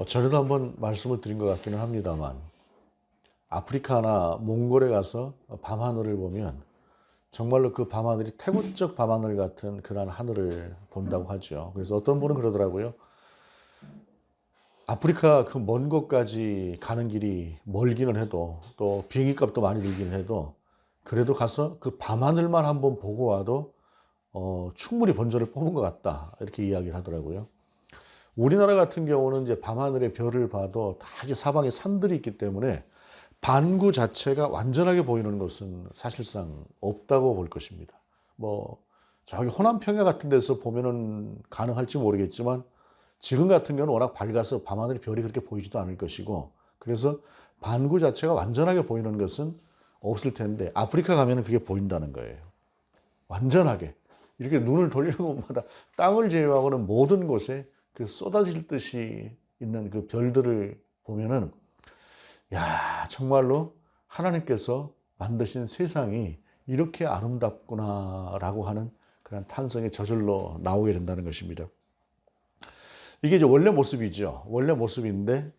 전에도 한번 말씀을 드린 것 같기는 합니다만 아프리카나 몽골에 가서 밤하늘을 보면 정말로 그 밤하늘이 태국적 밤하늘 같은 그런 하늘을 본다고 하죠. 그래서 어떤 분은 그러더라고요. 아프리카 그 먼 곳까지 가는 길이 멀기는 해도 또 비행기 값도 많이 들기는 해도 그래도 가서 그 밤하늘만 한번 보고 와도 충분히 번제를 뽑은 것 같다. 이렇게 이야기를 하더라고요. 우리나라 같은 경우는 이제 밤하늘의 별을 봐도 다 이제 사방에 산들이 있기 때문에 반구 자체가 완전하게 보이는 것은 사실상 없다고 볼 것입니다. 뭐 저기 호남 평야 같은 데서 보면은 가능할지 모르겠지만 지금 같은 경우는 워낙 밝아서 밤하늘의 별이 그렇게 보이지도 않을 것이고 그래서 반구 자체가 완전하게 보이는 것은 없을 텐데 아프리카 가면은 그게 보인다는 거예요. 완전하게 이렇게 눈을 돌리는 곳마다 땅을 제외하고는 모든 곳에 그 쏟아질 듯이 있는 그 별들을 보면은 야, 정말로 하나님께서 만드신 세상이 이렇게 아름답구나라고 하는 그런 탄성이 저절로 나오게 된다는 것입니다. 이게 이제 원래 모습이죠. 원래 모습인데,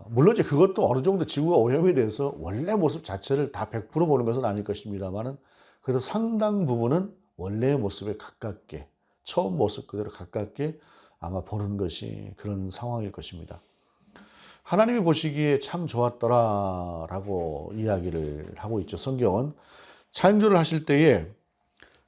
물론 이제 그것도 어느 정도 지구가 오염이 돼서 원래 모습 자체를 다 100% 보는 것은 아닐 것입니다만은, 그래도 상당 부분은 원래의 모습에 가깝게, 처음 모습 그대로 가깝게 아마 보는 것이 그런 상황일 것입니다. 하나님이 보시기에 참 좋았더라라고 이야기를 하고 있죠. 성경은 창조를 하실 때에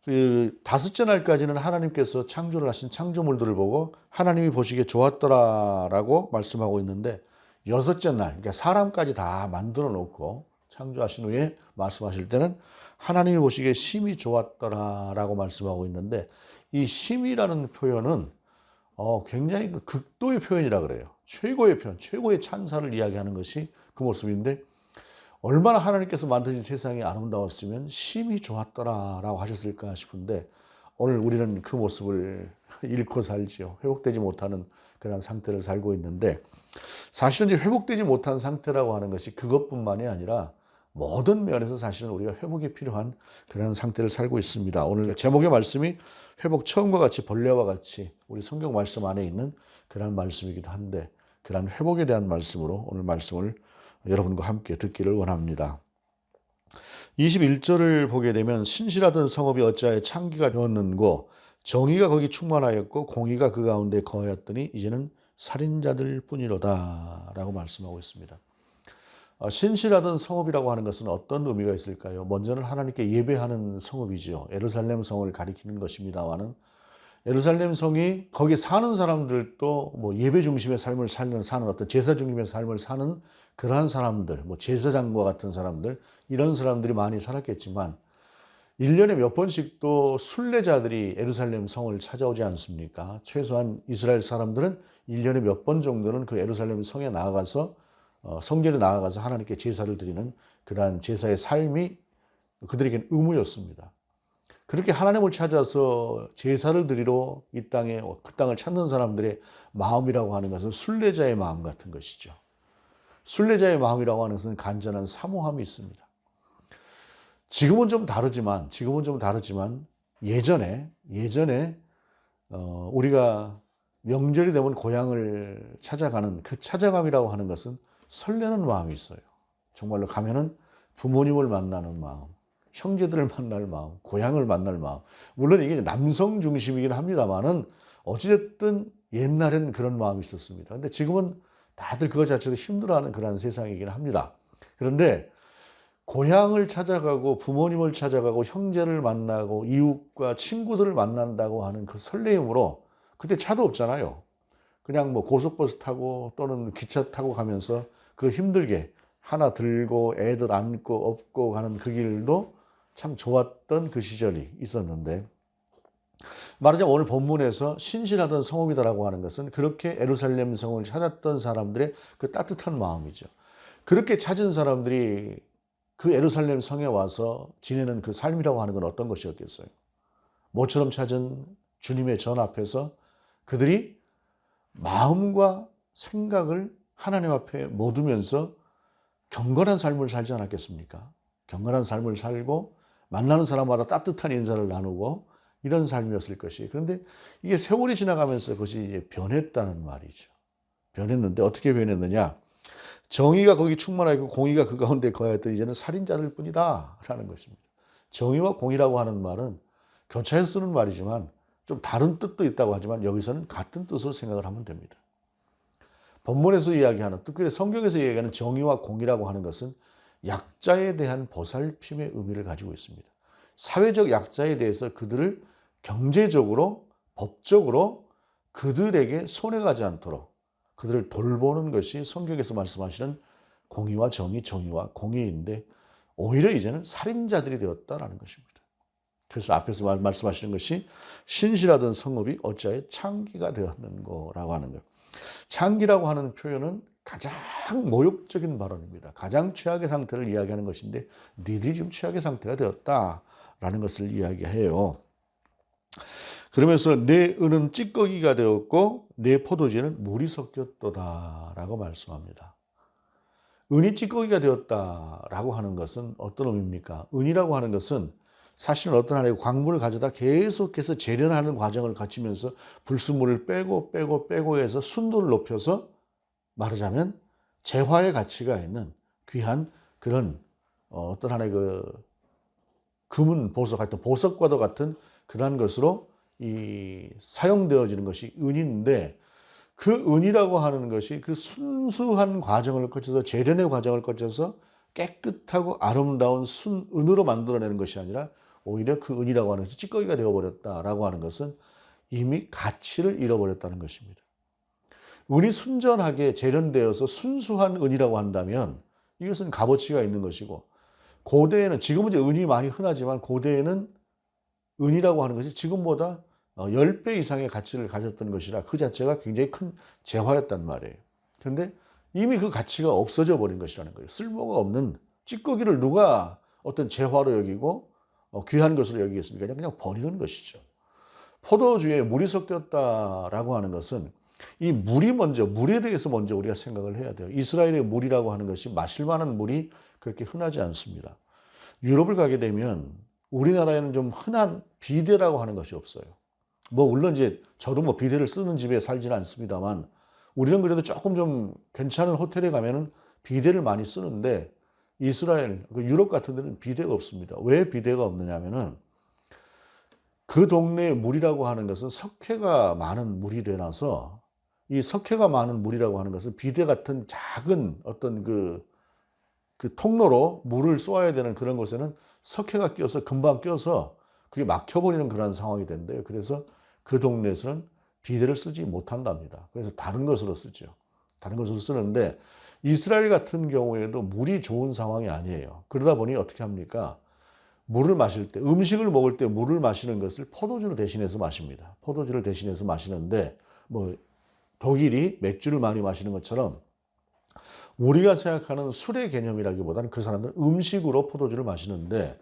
그 다섯째 날까지는 하나님께서 창조를 하신 창조물들을 보고 하나님이 보시기에 좋았더라라고 말씀하고 있는데 여섯째 날, 그러니까 사람까지 다 만들어 놓고 창조하신 후에 말씀하실 때는 하나님이 보시기에 심히 좋았더라라고 말씀하고 있는데 이 심이라는 표현은 굉장히 그 극도의 표현이라 그래요. 최고의 표현, 최고의 찬사를 이야기하는 것이 그 모습인데 얼마나 하나님께서 만드신 세상이 아름다웠으면 심히 좋았더라라고 하셨을까 싶은데 오늘 우리는 그 모습을 잃고 살지요. 회복되지 못하는 그런 상태를 살고 있는데 사실은 이제 회복되지 못한 상태라고 하는 것이 그것뿐만이 아니라 모든 면에서 사실은 우리가 회복이 필요한 그런 상태를 살고 있습니다. 오늘 제목의 말씀이 회복 처음과 같이 벌레와 같이 우리 성경 말씀 안에 있는 그런 말씀이기도 한데 그런 회복에 대한 말씀으로 오늘 말씀을 여러분과 함께 듣기를 원합니다. 21절을 보게 되면 신실하던 성읍이 어찌하여 창기가 되었는고 정의가 거기 충만하였고 공의가 그 가운데 거하였더니 이제는 살인자들 뿐이로다 라고 말씀하고 있습니다. 신실하던 성읍이라고 하는 것은 어떤 의미가 있을까요? 먼저는 하나님께 예배하는 성읍이지요. 예루살렘 성을 가리키는 것입니다만은 예루살렘 성이 거기 사는 사람들도 뭐 예배 중심의 삶을 사는 어떤 제사 중심의 삶을 사는 그러한 사람들, 뭐 제사장과 같은 사람들, 이런 사람들이 많이 살았겠지만 1년에 몇 번씩 또 순례자들이 예루살렘 성을 찾아오지 않습니까? 최소한 이스라엘 사람들은 1년에 몇 번 정도는 그 예루살렘 성에 나아가서 성전에 나아가서 하나님께 제사를 드리는 그러한 제사의 삶이 그들에게는 의무였습니다. 그렇게 하나님을 찾아서 제사를 드리러 이 땅에 그 땅을 찾는 사람들의 마음이라고 하는 것은 순례자의 마음 같은 것이죠. 순례자의 마음이라고 하는 것은 간절한 사모함이 있습니다. 지금은 좀 다르지만 예전에 우리가 명절이 되면 고향을 찾아가는 그 찾아감이라고 하는 것은 설레는 마음이 있어요. 정말로 가면은 부모님을 만나는 마음, 형제들을 만날 마음, 고향을 만날 마음. 물론 이게 남성 중심이긴 합니다만은 어찌됐든 옛날에는 그런 마음이 있었습니다. 근데 지금은 다들 그것 자체로 힘들어하는 그런 세상이긴 합니다. 그런데 고향을 찾아가고 부모님을 찾아가고 형제를 만나고 이웃과 친구들을 만난다고 하는 그 설레임으로 그때 차도 없잖아요. 그냥 뭐 고속버스 타고 또는 기차 타고 가면서 그 힘들게 하나 들고 애들 안고 업고 가는 그 길도 참 좋았던 그 시절이 있었는데 말하자면 오늘 본문에서 신실하던 성읍이다라고 하는 것은 그렇게 예루살렘 성을 찾았던 사람들의 그 따뜻한 마음이죠. 그렇게 찾은 사람들이 그 예루살렘 성에 와서 지내는 그 삶이라고 하는 건 어떤 것이었겠어요? 모처럼 찾은 주님의 전 앞에서 그들이 마음과 생각을 하나님 앞에 모두면서 경건한 삶을 살지 않았겠습니까? 경건한 삶을 살고 만나는 사람마다 따뜻한 인사를 나누고 이런 삶이었을 것이. 그런데 이게 세월이 지나가면서 그것이 이제 변했다는 말이죠. 변했는데 어떻게 변했느냐? 정의가 거기 충만하고 공의가 그 가운데 거하였더니 이제는 살인자들 뿐이다 라는 것입니다. 정의와 공의라고 하는 말은 교차해서 쓰는 말이지만 좀 다른 뜻도 있다고 하지만 여기서는 같은 뜻으로 생각을 하면 됩니다. 본문에서 이야기하는, 특별히 성경에서 이야기하는 정의와 공의라고 하는 것은 약자에 대한 보살핌의 의미를 가지고 있습니다. 사회적 약자에 대해서 그들을 경제적으로, 법적으로 그들에게 손해가지 않도록 그들을 돌보는 것이 성경에서 말씀하시는 공의와 정의, 정의와 공의인데 오히려 이제는 살인자들이 되었다라는 것입니다. 그래서 앞에서 말씀하시는 것이 신실하던 성읍이 어찌하여 창기가 되었는고라고 하는 것. 창기라고 하는 표현은 가장 모욕적인 발언입니다. 가장 최악의 상태를 이야기하는 것인데 니들이 지금 최악의 상태가 되었다라는 것을 이야기해요. 그러면서 내 은은 찌꺼기가 되었고 내 포도주에는 물이 섞였도다라고 말씀합니다. 은이 찌꺼기가 되었다라고 하는 것은 어떤 의미입니까? 은이라고 하는 것은 사실은 어떤 하나의 광물을 가져다 계속해서 재련하는 과정을 거치면서 불순물을 빼고 해서 순도를 높여서 말하자면 재화의 가치가 있는 귀한 그런 어떤 하나의 금은 보석, 하여튼 보석과도 같은 그러한 것으로 사용되어지는 것이 은인데 그 은이라고 하는 것이 그 순수한 과정을 거쳐서 재련의 과정을 거쳐서 깨끗하고 아름다운 순은으로 만들어내는 것이 아니라 오히려 그 은이라고 하는 것이 찌꺼기가 되어버렸다라고 하는 것은 이미 가치를 잃어버렸다는 것입니다. 은이 순전하게 재련되어서 순수한 은이라고 한다면 이것은 값어치가 있는 것이고 고대에는 지금은 이제 은이 많이 흔하지만 고대에는 은이라고 하는 것이 지금보다 10배 이상의 가치를 가졌던 것이라 그 자체가 굉장히 큰 재화였단 말이에요. 그런데 이미 그 가치가 없어져 버린 것이라는 거예요. 쓸모가 없는 찌꺼기를 누가 어떤 재화로 여기고 귀한 것으로 여기겠습니까? 그냥 버리는 것이죠. 포도주에 물이 섞였다라고 하는 것은 이 물에 대해서 먼저 우리가 생각을 해야 돼요. 이스라엘의 물이라고 하는 것이 마실 만한 물이 그렇게 흔하지 않습니다. 유럽을 가게 되면 우리나라에는 좀 흔한 비데라고 하는 것이 없어요. 물론 이제 저도 비데를 쓰는 집에 살지는 않습니다만 우리는 그래도 조금 좀 괜찮은 호텔에 가면은 비데를 많이 쓰는데 이스라엘, 유럽 같은 데는 비데가 없습니다. 왜 비데가 없느냐면은 그 동네의 물이라고 하는 것은 석회가 많은 물이 되나서 이 석회가 많은 물이라고 하는 것은 비데 같은 작은 어떤 그 통로로 물을 쏘아야 되는 그런 곳에는 석회가 금방 껴서 그게 막혀버리는 그런 상황이 된대요. 그래서 그 동네에서는 비데를 쓰지 못한답니다. 그래서 다른 것으로 쓰죠. 다른 것으로 쓰는데 이스라엘 같은 경우에도 물이 좋은 상황이 아니에요. 그러다 보니 어떻게 합니까? 물을 마실 때, 음식을 먹을 때 물을 마시는 것을 포도주를 대신해서 마십니다. 포도주를 대신해서 마시는데 독일이 맥주를 많이 마시는 것처럼 우리가 생각하는 술의 개념이라기보다는 그 사람들은 음식으로 포도주를 마시는데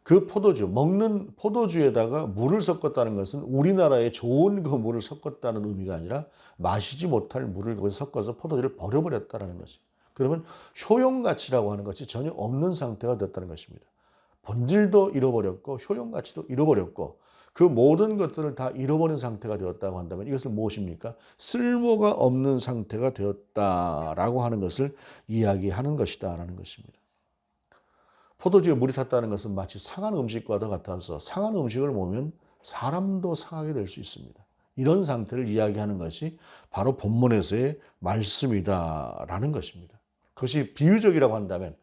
그 먹는 포도주에다가 물을 섞었다는 것은 우리나라에 좋은 그 물을 섞었다는 의미가 아니라 마시지 못할 물을 거기서 섞어서 포도주를 버려버렸다는 것이. 그러면 효용가치라고 하는 것이 전혀 없는 상태가 됐다는 것입니다. 본질도 잃어버렸고 효용가치도 잃어버렸고 그 모든 것들을 다 잃어버린 상태가 되었다고 한다면 이것을 무엇입니까? 쓸모가 없는 상태가 되었다라고 하는 것을 이야기하는 것이다라는 것입니다. 포도주에 물이 탔다는 것은 마치 상한 음식과도 같아서 상한 음식을 먹으면 사람도 상하게 될 수 있습니다. 이런 상태를 이야기하는 것이 바로 본문에서의 말씀이다라는 것입니다. 그것이 비유적이라고 한다면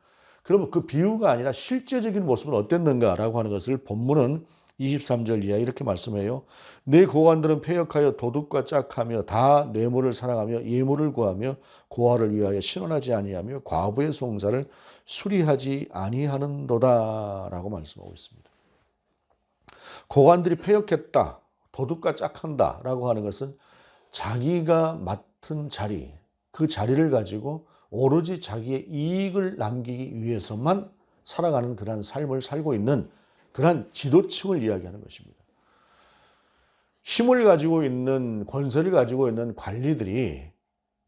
그러면 그 비유가 아니라 실제적인 모습은 어땠는가라고 하는 것을 본문은 23절 이하에 이렇게 말씀해요. 내 고관들은 패역하여 도둑과 짝하며 다 뇌물을 사랑하며 예물을 구하며 고아를 위하여 신원하지 아니하며 과부의 송사를 수리하지 아니하는도다라고 말씀하고 있습니다. 고관들이 패역했다, 도둑과 짝한다라고 하는 것은 자기가 맡은 자리, 그 자리를 가지고 오로지 자기의 이익을 남기기 위해서만 살아가는 그런 삶을 살고 있는 그런 지도층을 이야기하는 것입니다. 힘을 가지고 있는, 권세를 가지고 있는 관리들이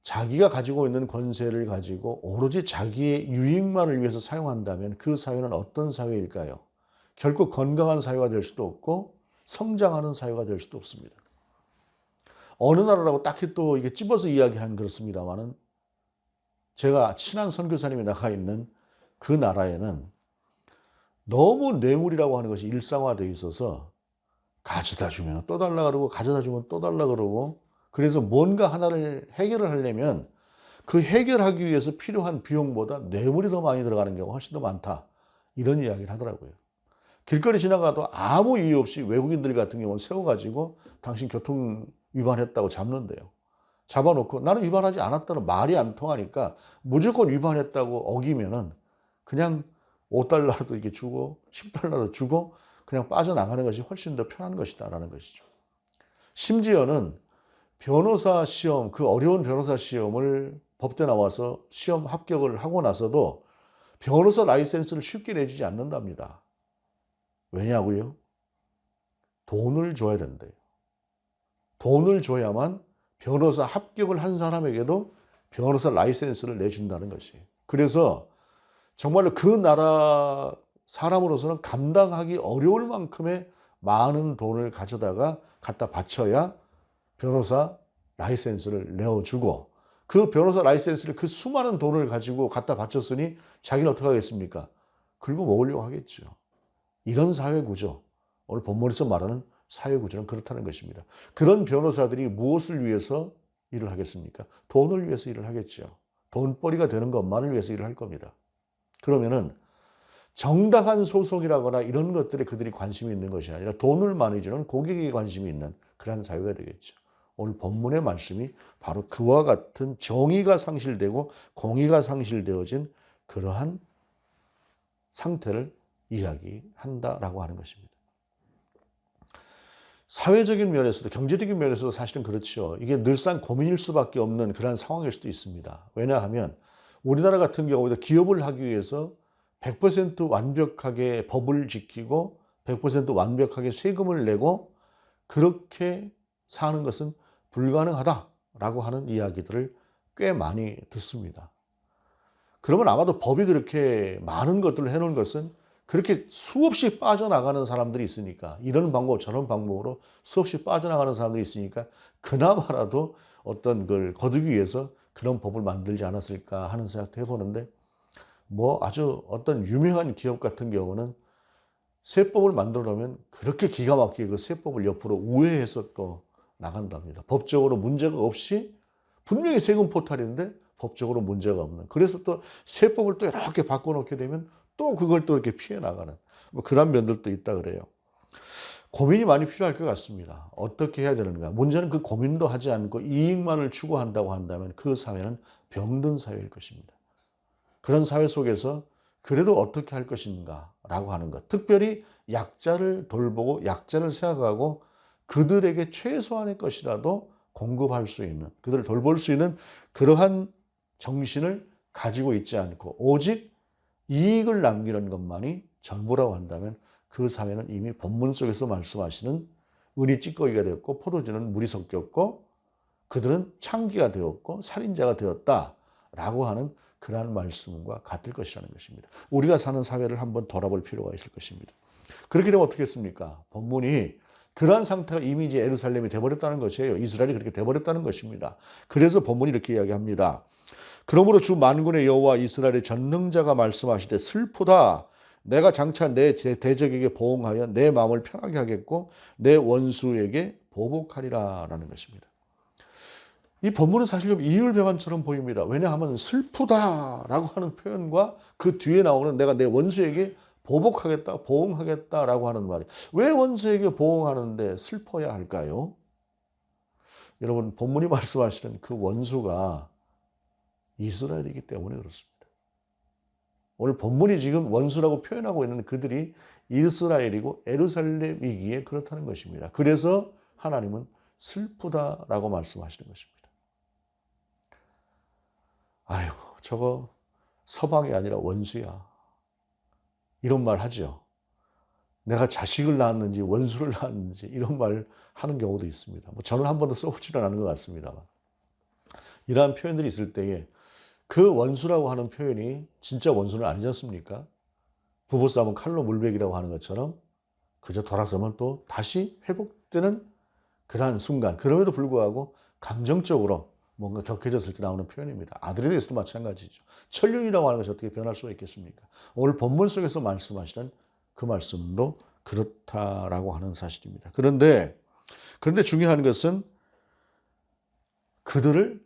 자기가 가지고 있는 권세를 가지고 오로지 자기의 유익만을 위해서 사용한다면 그 사회는 어떤 사회일까요? 결코 건강한 사회가 될 수도 없고 성장하는 사회가 될 수도 없습니다. 어느 나라라고 딱히 또 이게 찝어서 이야기하는 그렇습니다만은 제가 친한 선교사님이 나가 있는 그 나라에는 너무 뇌물이라고 하는 것이 일상화되어 있어서 가져다 주면 또 달라 그러고 가져다 주면 또 달라 그러고 그래서 뭔가 하나를 해결을 하려면 그 해결하기 위해서 필요한 비용보다 뇌물이 더 많이 들어가는 경우가 훨씬 더 많다. 이런 이야기를 하더라고요. 길거리 지나가도 아무 이유 없이 외국인들 같은 경우는 세워가지고 당신 교통 위반했다고 잡는데요. 잡아놓고 나는 위반하지 않았다는 말이 안 통하니까 무조건 위반했다고 어기면은 그냥 5달러도 이게 주고 10달러도 주고 그냥 빠져나가는 것이 훨씬 더 편한 것이다라는 것이죠. 심지어는 변호사 시험, 그 어려운 변호사 시험을 법대 나와서 시험 합격을 하고 나서도 변호사 라이센스를 쉽게 내주지 않는답니다. 왜냐고요? 돈을 줘야 된대요. 돈을 줘야만 변호사 합격을 한 사람에게도 변호사 라이센스를 내준다는 것이. 그래서 정말로 그 나라 사람으로서는 감당하기 어려울 만큼의 많은 돈을 가져다가 갖다 바쳐야 변호사 라이센스를 내어주고 그 변호사 라이센스를 그 수많은 돈을 가지고 갖다 바쳤으니 자기는 어떻게 하겠습니까? 긁어 먹으려고 하겠죠. 이런 사회구조, 오늘 본문에서 말하는 사회구조는 그렇다는 것입니다. 그런 변호사들이 무엇을 위해서 일을 하겠습니까? 돈을 위해서 일을 하겠죠. 돈벌이가 되는 것만을 위해서 일을 할 겁니다. 그러면은 정당한 소송이라거나 이런 것들에 그들이 관심이 있는 것이 아니라 돈을 많이 주는 고객에게 관심이 있는 그런 사회가 되겠죠. 오늘 본문의 말씀이 바로 그와 같은 정의가 상실되고 공의가 상실되어진 그러한 상태를 이야기한다라고 하는 것입니다. 사회적인 면에서도 경제적인 면에서도 사실은 그렇죠. 이게 늘상 고민일 수밖에 없는 그런 상황일 수도 있습니다. 왜냐하면 우리나라 같은 경우에도 기업을 하기 위해서 100% 완벽하게 법을 지키고 100% 완벽하게 세금을 내고 그렇게 사는 것은 불가능하다라고 하는 이야기들을 꽤 많이 듣습니다. 그러면 아마도 법이 그렇게 많은 것들을 해놓은 것은 그렇게 수없이 빠져나가는 사람들이 있으니까 이런 방법 저런 방법으로 수없이 빠져나가는 사람들이 있으니까 그나마라도 어떤 걸 거두기 위해서 그런 법을 만들지 않았을까 하는 생각도 해보는데 뭐 아주 어떤 유명한 기업 같은 경우는 세법을 만들어 놓으면 그렇게 기가 막히게 그 세법을 옆으로 우회해서 또 나간답니다. 법적으로 문제가 없이 분명히 세금 포탈인데 법적으로 문제가 없는. 그래서 또 세법을 또 이렇게 바꿔놓게 되면 또 그걸 또 이렇게 피해 나가는 뭐 그런 면들도 있다 그래요. 고민이 많이 필요할 것 같습니다. 어떻게 해야 되는가. 문제는 그 고민도 하지 않고 이익만을 추구한다고 한다면 그 사회는 병든 사회일 것입니다. 그런 사회 속에서 그래도 어떻게 할 것인가라고 하는 것. 특별히 약자를 돌보고 약자를 생각하고 그들에게 최소한의 것이라도 공급할 수 있는, 그들을 돌볼 수 있는 그러한 정신을 가지고 있지 않고 오직 이익을 남기는 것만이 전부라고 한다면 그 사회는 이미 본문 속에서 말씀하시는 은이 찌꺼기가 되었고 포도주는 물이 섞였고 그들은 창기가 되었고 살인자가 되었다라고 하는 그러한 말씀과 같을 것이라는 것입니다. 우리가 사는 사회를 한번 돌아볼 필요가 있을 것입니다. 그렇게 되면 어떻겠습니까? 본문이 그러한 상태가 이미 이제 예루살렘이 돼버렸다는 것이에요. 이스라엘이 그렇게 돼버렸다는 것입니다. 그래서 본문이 이렇게 이야기합니다. 그러므로 주 만군의 여호와 이스라엘의 전능자가 말씀하시되 슬프다. 내가 장차 내 대적에게 보응하여 내 마음을 편하게 하겠고 내 원수에게 보복하리라 라는 것입니다. 이 본문은 사실 좀 이율배반처럼 보입니다. 왜냐하면 슬프다라고 하는 표현과 그 뒤에 나오는 내가 내 원수에게 보복하겠다, 보응하겠다라고 하는 말이 왜 원수에게 보응하는데 슬퍼야 할까요? 여러분 본문이 말씀하시는 그 원수가 이스라엘이기 때문에 그렇습니다. 오늘 본문이 지금 원수라고 표현하고 있는 그들이 이스라엘이고 예루살렘이기에 그렇다는 것입니다. 그래서 하나님은 슬프다라고 말씀하시는 것입니다. 아이고 저거 서방이 아니라 원수야. 이런 말 하죠. 내가 자식을 낳았는지 원수를 낳았는지 이런 말 하는 경우도 있습니다. 뭐 저는 한 번도 써보지는 않은 것 같습니다만. 이러한 표현들이 있을 때에 그 원수라고 하는 표현이 진짜 원수는 아니지 않습니까? 부부싸움은 칼로 물베기라고 하는 것처럼 그저 돌아서면 또 다시 회복되는 그러한 순간, 그럼에도 불구하고 감정적으로 뭔가 격해졌을 때 나오는 표현입니다. 아들에 대해서도 마찬가지죠. 천륜이라고 하는 것이 어떻게 변할 수가 있겠습니까? 오늘 본문 속에서 말씀하시는 그 말씀도 그렇다라고 하는 사실입니다. 그런데 중요한 것은 그들을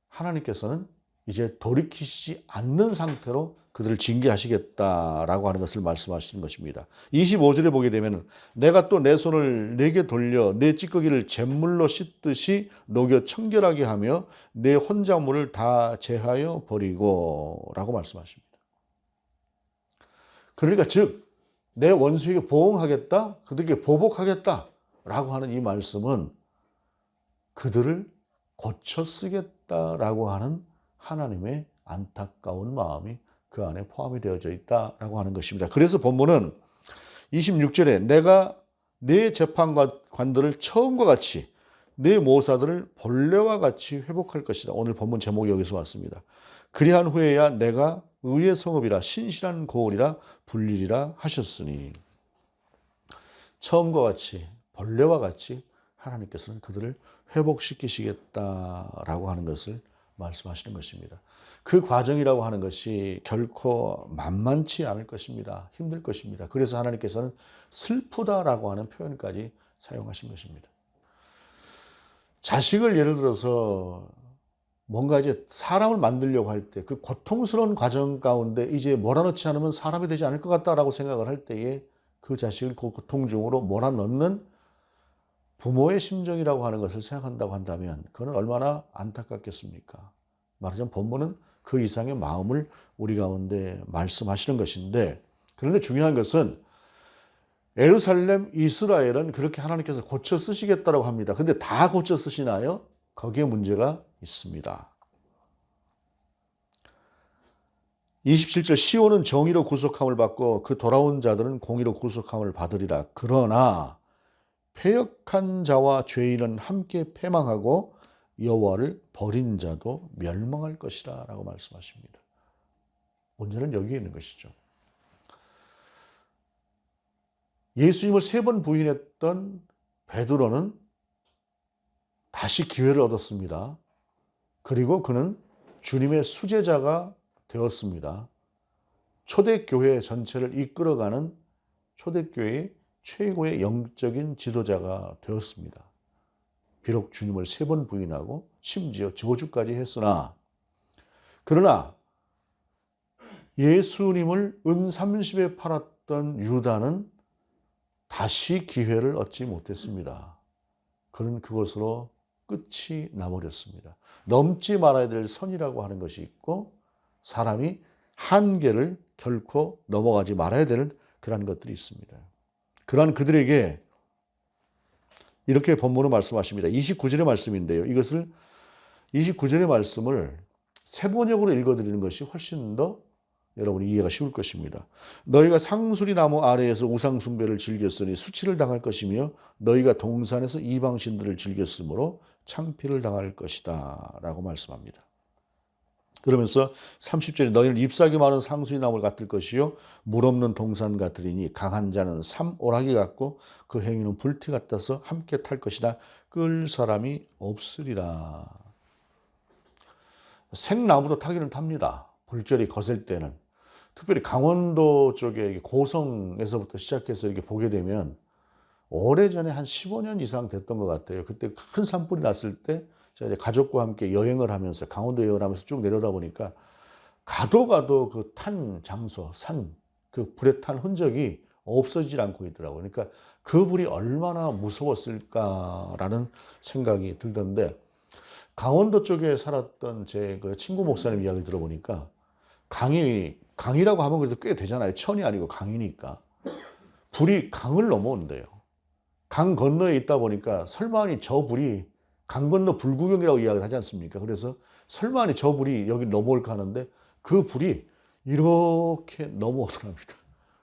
하나님께서는 이제 돌이키지 않는 상태로 그들을 징계하시겠다라고 하는 것을 말씀하시는 것입니다. 25절에 보게 되면 내가 또 내 손을 내게 돌려 내 찌꺼기를 잿물로 씻듯이 녹여 청결하게 하며 내 혼자물을 다 제하여 버리고 라고 말씀하십니다. 그러니까 즉 내 원수에게 보응하겠다, 그들에게 보복하겠다라고 하는 이 말씀은 그들을 고쳐 쓰겠다라고 하는 하나님의 안타까운 마음이 그 안에 포함이 되어져 있다라고 하는 것입니다. 그래서 본문은 26절에 내가 내 재판관들을 처음과 같이 내 모사들을 본래와 같이 회복할 것이다. 오늘 본문 제목이 여기서 왔습니다. 그리한 후에야 내가 의의 성읍이라 신실한 고을이라 불리리라 하셨으니 처음과 같이 본래와 같이 하나님께서는 그들을 회복시키시겠다라고 하는 것을 말씀하시는 것입니다. 그 과정이라고 하는 것이 결코 만만치 않을 것입니다. 힘들 것입니다. 그래서 하나님께서는 슬프다라고 하는 표현까지 사용하신 것입니다. 자식을 예를 들어서 뭔가 이제 사람을 만들려고 할 때 그 고통스러운 과정 가운데 이제 몰아넣지 않으면 사람이 되지 않을 것 같다라고 생각을 할 때에 그 자식을 그 고통 중으로 몰아넣는 부모의 심정이라고 하는 것을 생각한다고 한다면 그건 얼마나 안타깝겠습니까? 말하자면 본문은 그 이상의 마음을 우리 가운데 말씀하시는 것인데, 그런데 중요한 것은 예루살렘, 이스라엘은 그렇게 하나님께서 고쳐 쓰시겠다고 합니다. 근데 다 고쳐 쓰시나요? 거기에 문제가 있습니다. 27절 시온은 정의로 구속함을 받고 그 돌아온 자들은 공의로 구속함을 받으리라. 그러나 패역한 자와 죄인은 함께 패망하고 여호와를 버린 자도 멸망할 것이라 라고 말씀하십니다. 문제는 여기에 있는 것이죠. 예수님을 3번 부인했던 베드로는 다시 기회를 얻었습니다. 그리고 그는 주님의 수제자가 되었습니다. 초대교회 전체를 이끌어가는 초대교회의 최고의 영적인 지도자가 되었습니다. 비록 주님을 3번 부인하고 심지어 저주까지 했으나, 그러나 예수님을 은 30에 팔았던 유다는 다시 기회를 얻지 못했습니다. 그는 그것으로 끝이 나버렸습니다. 넘지 말아야 될 선이라고 하는 것이 있고 사람이 한계를 결코 넘어가지 말아야 될 그런 것들이 있습니다. 그러한 그들에게 이렇게 본문은 말씀하십니다. 29절의 말씀인데요. 이것을 29절의 말씀을 세번역으로 읽어드리는 것이 훨씬 더 여러분이 이해가 쉬울 것입니다. 너희가 상수리 나무 아래에서 우상 숭배를 즐겼으니 수치를 당할 것이며 너희가 동산에서 이방신들을 즐겼으므로 창피를 당할 것이다 라고 말씀합니다. 그러면서 30절에 너희는 잎사귀 많은 상수리 나무를 같을 것이요 물 없는 동산 같으리니 강한 자는 삼오라기 같고 그 행위는 불티 같아서 함께 탈 것이다. 끌 사람이 없으리라. 생나무도 타기는 탑니다. 불결이 거셀 때는. 특별히 강원도 쪽에 고성에서부터 시작해서 이렇게 보게 되면 오래전에 한 15년 이상 됐던 것 같아요. 그때 큰 산불이 났을 때 제가 이제 가족과 함께 여행을 하면서 강원도 여행을 하면서 쭉 내려다 보니까 가도 그 탄 장소, 산, 그 불에 탄 흔적이 없어지질 않고 있더라고요. 그러니까 그 불이 얼마나 무서웠을까라는 생각이 들던데, 강원도 쪽에 살았던 제 그 친구 목사님 이야기 들어보니까 강이라고 하면 그래도 꽤 되잖아요. 천이 아니고 강이니까. 불이 강을 넘어온대요. 강 건너에 있다 보니까 설마니 저 불이 강 건너 불구경이라고 이야기를 하지 않습니까? 그래서 설마니 저 불이 여기 넘어올까 하는데 그 불이 이렇게 넘어오더랍니다.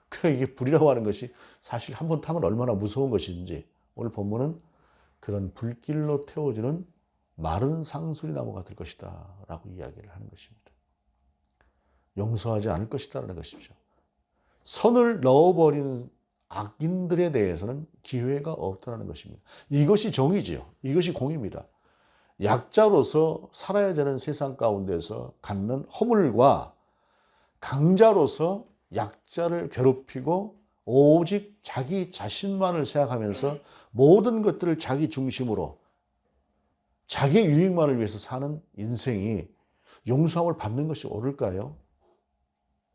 그러니까 이게 불이라고 하는 것이 사실 한번 타면 얼마나 무서운 것인지 오늘 본문은 그런 불길로 태워지는 마른 상수리 나무가 될 것이다 라고 이야기를 하는 것입니다. 용서하지 않을 것이다 라는 것이죠. 선을 넣어버린 악인들에 대해서는 기회가 없다는 것입니다. 이것이 정의지요. 이것이 공의입니다. 약자로서 살아야 되는 세상 가운데서 갖는 허물과 강자로서 약자를 괴롭히고 오직 자기 자신만을 생각하면서 모든 것들을 자기 중심으로 자기 유익만을 위해서 사는 인생이 용서함을 받는 것이 옳을까요?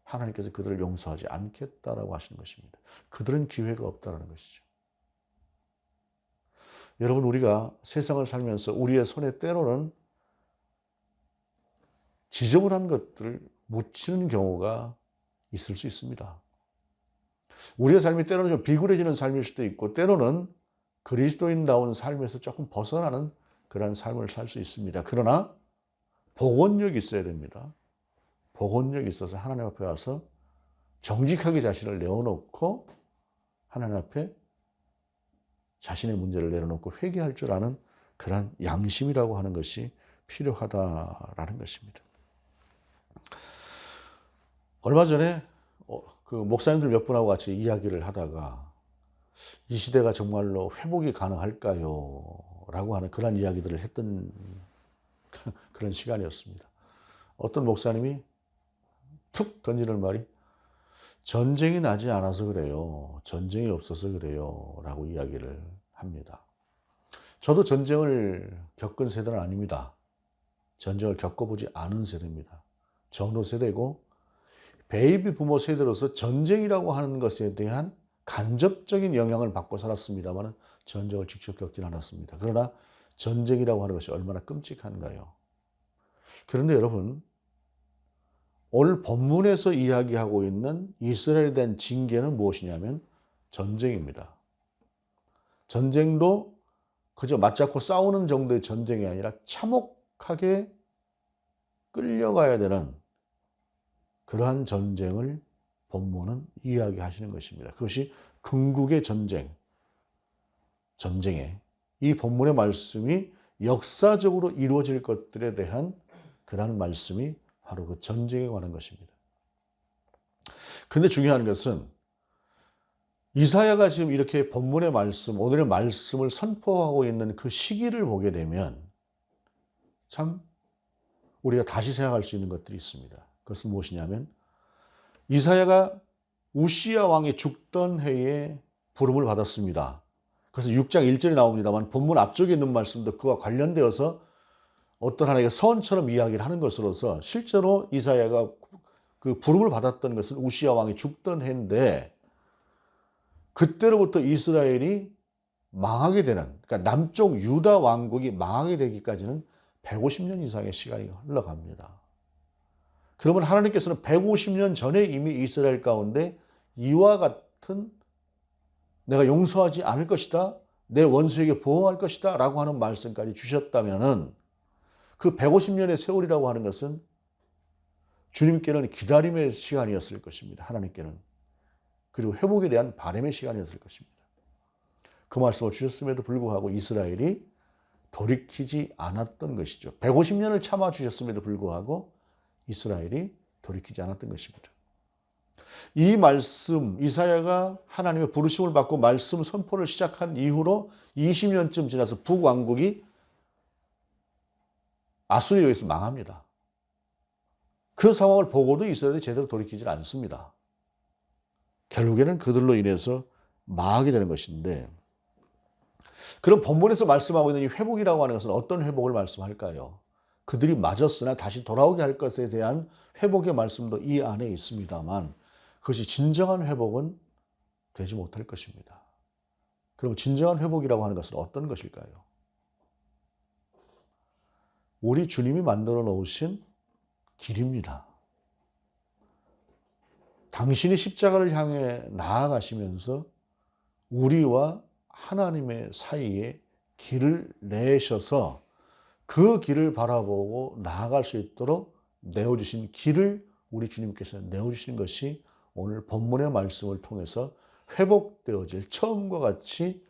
하나님께서 그들을 용서하지 않겠다라고 하시는 것입니다. 그들은 기회가 없다는 것이죠. 여러분, 우리가 세상을 살면서 우리의 손에 때로는 지저분한 것들을 묻히는 경우가 있을 수 있습니다. 우리의 삶이 때로는 좀 비굴해지는 삶일 수도 있고 때로는 그리스도인다운 삶에서 조금 벗어나는 그런 삶을 살 수 있습니다. 그러나 복원력이 있어야 됩니다. 복원력이 있어서 하나님 앞에 와서 정직하게 자신을 내어놓고 하나님 앞에 자신의 문제를 내려놓고 회개할 줄 아는 그런 양심이라고 하는 것이 필요하다라는 것입니다. 얼마 전에 그 목사님들 몇 분하고 같이 이야기를 하다가 이 시대가 정말로 회복이 가능할까요? 라고 하는 그런 이야기들을 했던 그런 시간이었습니다. 어떤 목사님이 툭 던지는 말이 전쟁이 나지 않아서 그래요. 전쟁이 없어서 그래요. 라고 이야기를 합니다. 저도 전쟁을 겪은 세대는 아닙니다. 전쟁을 겪어보지 않은 세대입니다. 전후 세대고 베이비 부모 세대로서 전쟁이라고 하는 것에 대한 간접적인 영향을 받고 살았습니다만 전쟁을 직접 겪진 않았습니다. 그러나 전쟁이라고 하는 것이 얼마나 끔찍한가요? 그런데 여러분, 오늘 본문에서 이야기하고 있는 이스라엘에 대한 징계는 무엇이냐면 전쟁입니다. 전쟁도 그저 맞잡고 싸우는 정도의 전쟁이 아니라 참혹하게 끌려가야 되는 그러한 전쟁을 본문은 이야기하시는 것입니다. 그것이 궁극의 전쟁에 이 본문의 말씀이 역사적으로 이루어질 것들에 대한 그러한 말씀이 바로 그 전쟁에 관한 것입니다. 그런데 중요한 것은 이사야가 지금 이렇게 본문의 말씀, 오늘의 말씀을 선포하고 있는 그 시기를 보게 되면 참 우리가 다시 생각할 수 있는 것들이 있습니다. 그것은 무엇이냐면 이사야가 우시야 왕이 죽던 해에 부름을 받았습니다. 그래서 6장 1절에 나옵니다만 본문 앞쪽에 있는 말씀도 그와 관련되어서 어떤 하나의 서원처럼 이야기를 하는 것으로서 실제로 이사야가 그 부름을 받았던 것은 우시야 왕이 죽던 해인데 그때로부터 이스라엘이 망하게 되는, 그러니까 남쪽 유다 왕국이 망하게 되기까지는 150년 이상의 시간이 흘러갑니다. 그러면 하나님께서는 150년 전에 이미 이스라엘 가운데 이와 같은 내가 용서하지 않을 것이다, 내 원수에게 보호할 것이다 라고 하는 말씀까지 주셨다면은 그 150년의 세월이라고 하는 것은 주님께는 기다림의 시간이었을 것입니다. 하나님께는. 그리고 회복에 대한 바람의 시간이었을 것입니다. 그 말씀을 주셨음에도 불구하고 이스라엘이 돌이키지 않았던 것이죠. 150년을 참아주셨음에도 불구하고 이스라엘이 돌이키지 않았던 것입니다. 이 말씀, 이사야가 하나님의 부르심을 받고 말씀 선포를 시작한 이후로 20년쯤 지나서 북왕국이 아수리에 의해서 망합니다. 그 상황을 보고도 이스라엘이 제대로 돌이키지 않습니다. 결국에는 그들로 인해서 망하게 되는 것인데, 그럼 본문에서 말씀하고 있는 이 회복이라고 하는 것은 어떤 회복을 말씀할까요? 그들이 맞았으나 다시 돌아오게 할 것에 대한 회복의 말씀도 이 안에 있습니다만 그것이 진정한 회복은 되지 못할 것입니다. 그럼 진정한 회복이라고 하는 것은 어떤 것일까요? 우리 주님이 만들어 놓으신 길입니다. 당신이 십자가를 향해 나아가시면서 우리와 하나님의 사이에 길을 내셔서 그 길을 바라보고 나아갈 수 있도록 내어주신 길을 우리 주님께서 내어주신 것이 오늘 본문의 말씀을 통해서 회복되어질 처음과 같이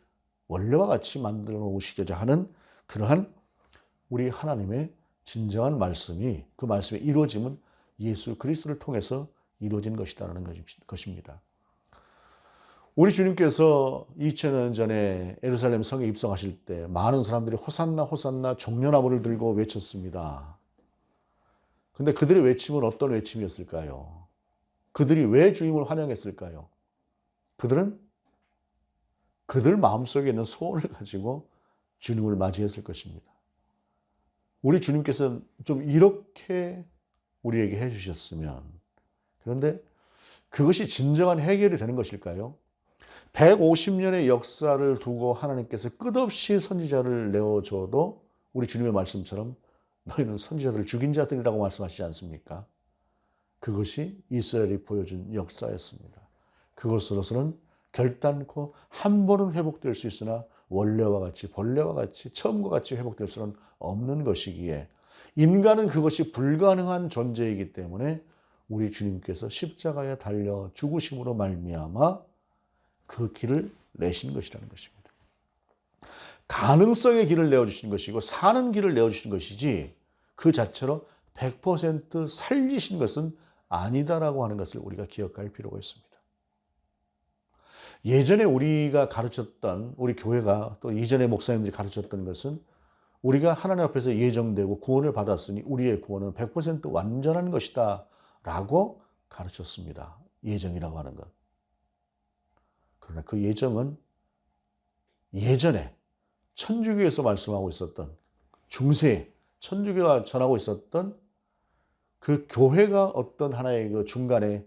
원래와 같이 만들어 놓으시고자 하는 그러한 우리 하나님의 진정한 말씀이, 그 말씀의 이루어짐은 예수 그리스도를 통해서 이루어진 것이다라는 것입니다. 우리 주님께서 2000년 전에 예루살렘 성에 입성하실 때 많은 사람들이 호산나 호산나 종려나무를 들고 외쳤습니다. 근데 그들의 외침은 어떤 외침이었을까요? 그들이 왜 주님을 환영했을까요? 그들은 그들 마음속에 있는 소원을 가지고 주님을 맞이했을 것입니다. 우리 주님께서 좀 이렇게 우리에게 해주셨으면, 그런데 그것이 진정한 해결이 되는 것일까요? 150년의 역사를 두고 하나님께서 끝없이 선지자를 내어줘도 우리 주님의 말씀처럼 너희는 선지자들을 죽인 자들이라고 말씀하시지 않습니까? 그것이 이스라엘이 보여준 역사였습니다. 그것으로서는 결단코 한 번은 회복될 수 있으나 원래와 같이 본래와 같이 처음과 같이 회복될 수는 없는 것이기에 인간은 그것이 불가능한 존재이기 때문에 우리 주님께서 십자가에 달려 죽으심으로 말미암아 그 길을 내신 것이라는 것입니다. 가능성의 길을 내어주신 것이고 사는 길을 내어주신 것이지 그 자체로 100% 살리신 것은 아니다라고 하는 것을 우리가 기억할 필요가 있습니다. 예전에 우리가 가르쳤던, 우리 교회가 또 이전에 목사님들이 가르쳤던 것은 우리가 하나님 앞에서 예정되고 구원을 받았으니 우리의 구원은 100% 완전한 것이다 라고 가르쳤습니다. 예정이라고 하는 것. 그러나 그 예정은 예전에 천주교에서 말씀하고 있었던, 중세 천주교가 전하고 있었던 그 교회가 어떤 하나의 그 중간에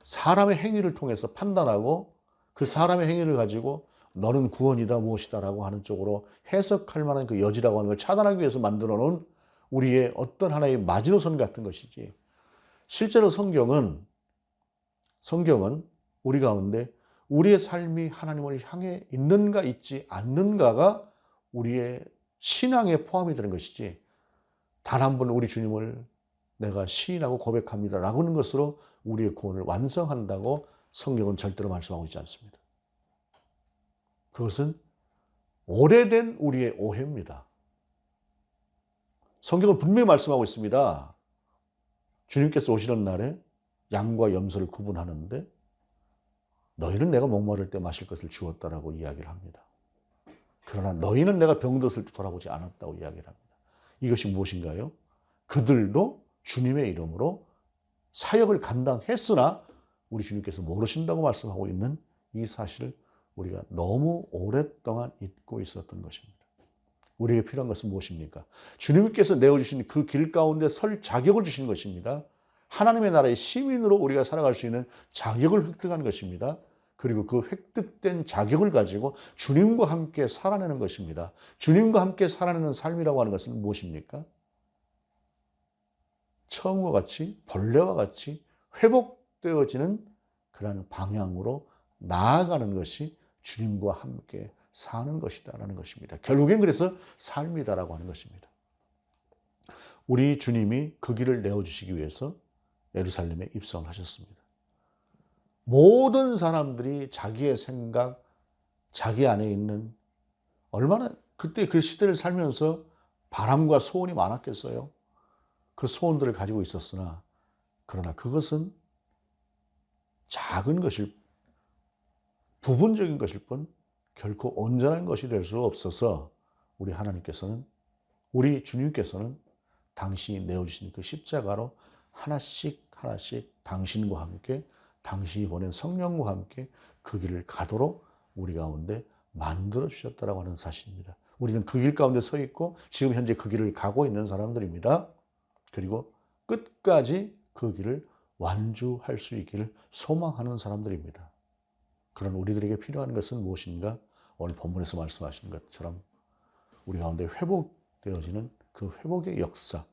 사람의 행위를 통해서 판단하고 그 사람의 행위를 가지고 너는 구원이다 무엇이다라고 하는 쪽으로 해석할 만한 그 여지라고 하는 걸 차단하기 위해서 만들어 놓은 우리의 어떤 하나의 마지노선 같은 것이지, 실제로 성경은 우리 가운데 우리의 삶이 하나님을 향해 있는가 있지 않는가가 우리의 신앙에 포함이 되는 것이지, 단 한 번 우리 주님을 내가 시인하고 고백합니다 라고 하는 것으로 우리의 구원을 완성한다고 성경은 절대로 말씀하고 있지 않습니다. 그것은 오래된 우리의 오해입니다. 성경은 분명히 말씀하고 있습니다. 주님께서 오시는 날에 양과 염소를 구분하는데 너희는 내가 목마를 때 마실 것을 주었다라고 이야기를 합니다. 그러나 너희는 내가 병들었을 때 돌아보지 않았다고 이야기를 합니다. 이것이 무엇인가요? 그들도 주님의 이름으로 사역을 감당했으나 우리 주님께서 모르신다고 말씀하고 있는 이 사실을 우리가 너무 오랫동안 잊고 있었던 것입니다. 우리에게 필요한 것은 무엇입니까? 주님께서 내어주신 그 길 가운데 설 자격을 주신 것입니다. 하나님의 나라의 시민으로 우리가 살아갈 수 있는 자격을 획득하는 것입니다. 그리고 그 획득된 자격을 가지고 주님과 함께 살아내는 것입니다. 주님과 함께 살아내는 삶이라고 하는 것은 무엇입니까? 처음과 같이 본래와 같이 회복되어지는 그런 방향으로 나아가는 것이 주님과 함께 사는 것이다라는 것입니다. 결국엔 그래서 삶이다라고 하는 것입니다. 우리 주님이 그 길을 내어주시기 위해서 예루살렘에 입성을 하셨습니다. 모든 사람들이 자기의 생각, 자기 안에 있는, 얼마나 그때 그 시대를 살면서 바람과 소원이 많았겠어요. 그 소원들을 가지고 있었으나 그러나 그것은 작은 것일, 부분적인 것일 뿐 결코 온전한 것이 될 수 없어서 우리 하나님께서는, 우리 주님께서는 당신이 내어주신 그 십자가로 하나씩 당신과 함께, 당신이 보낸 성령과 함께 그 길을 가도록 우리 가운데 만들어 주셨다라고 하는 사실입니다. 우리는 그 길 가운데 서 있고 지금 현재 그 길을 가고 있는 사람들입니다. 그리고 끝까지 그 길을 완주할 수 있기를 소망하는 사람들입니다. 그런 우리들에게 필요한 것은 무엇인가? 오늘 본문에서 말씀하시는 것처럼 우리 가운데 회복되어지는 그 회복의 역사,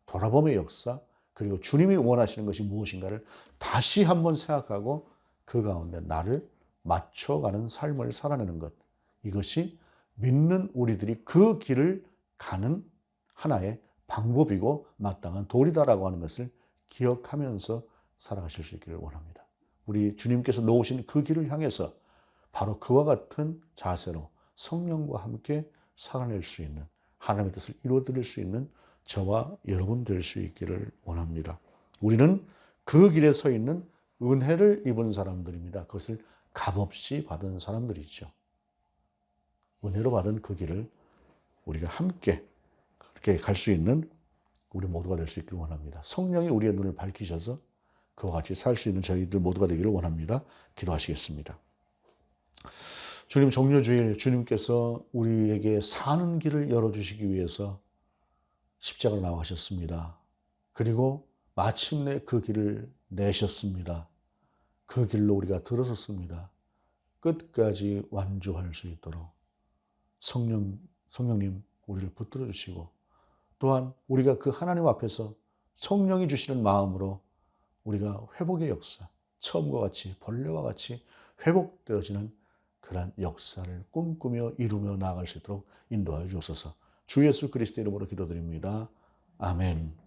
돌아봄의 역사, 그리고 주님이 원하시는 것이 무엇인가를 다시 한번 생각하고 그 가운데 나를 맞춰가는 삶을 살아내는 것. 이것이 믿는 우리들이 그 길을 가는 하나의 방법이고 마땅한 도리다라고 하는 것을 기억하면서 살아가실 수 있기를 원합니다. 우리 주님께서 놓으신 그 길을 향해서 바로 그와 같은 자세로 성령과 함께 살아낼 수 있는, 하나님의 뜻을 이루어드릴 수 있는 저와 여러분 될 수 있기를 원합니다. 우리는 그 길에 서 있는 은혜를 입은 사람들입니다. 그것을 값없이 받은 사람들이죠. 은혜로 받은 그 길을 우리가 함께 그렇게 갈 수 있는 우리 모두가 될 수 있기를 원합니다. 성령이 우리의 눈을 밝히셔서 그와 같이 살 수 있는 저희들 모두가 되기를 원합니다. 기도하시겠습니다. 주님, 종료주일 주님께서 우리에게 사는 길을 열어주시기 위해서 십자가로 나가셨습니다. 그리고 마침내 그 길을 내셨습니다. 그 길로 우리가 들어섰습니다. 끝까지 완주할 수 있도록 성령님 우리를 붙들어 주시고, 또한 우리가 그 하나님 앞에서 성령이 주시는 마음으로 우리가 회복의 역사, 처음과 같이 번뇌와 같이 회복되어지는 그러한 역사를 꿈꾸며 이루며 나아갈 수 있도록 인도하여 주옵소서. 주 예수 그리스도 이름으로 기도드립니다. 아멘.